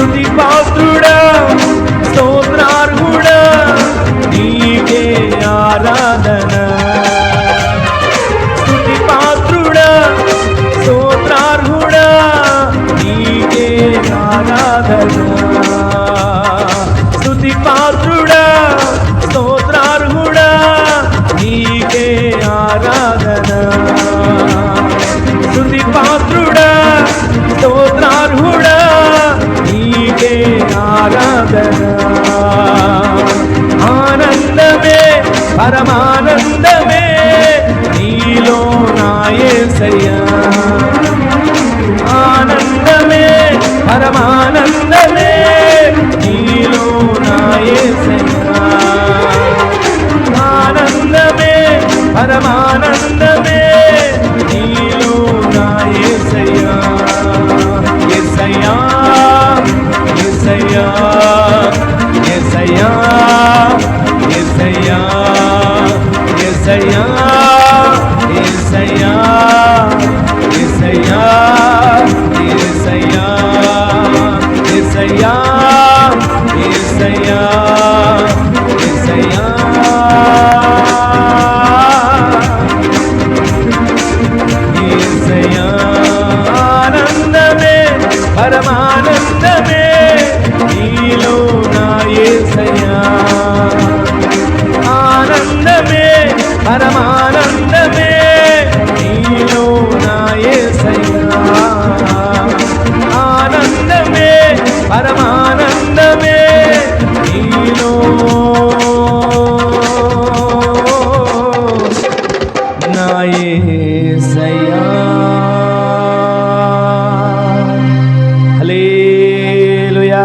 స్తుతి పాత్రుడా స్తోత్రార్హుడా నీకే ఆరాధన స్తుతి పాత్రుడా స్తోత్రార్హుడా నీకే ఆరాధన స్తుతి పాత్రుడా స్తోత్రార్హుడా నీకే ఆరాధన స్తుతి పాత్రుడా స్తోత్రార్హుడా నీకే ఆరాధన ఆనందమే పరమానందమే నీలో నా యేసయ్యా ఆనందమే పరమానందమే నీలో నా యేసయ్యా ఆనందమే పరమానందమే నీలో నా యేసయ్యా యేసయ్యా యేసయ్యా యేసయ్యా యేసయ్యా యేసయ్యా యేసయ్యా యేసయ్యా యేసయ్యా యేసయ్యా యేసయ్యా యేసయ్యా యేసయ్యా ఆనందమే పరమానందమే నీలో నా యేసయ్యా ఆనందమే పరమానందమే నీలో నా యేసయ్యా ఆనందమే పరమానందమే నీలో నా యేసయ్యా హల్లెలూయా.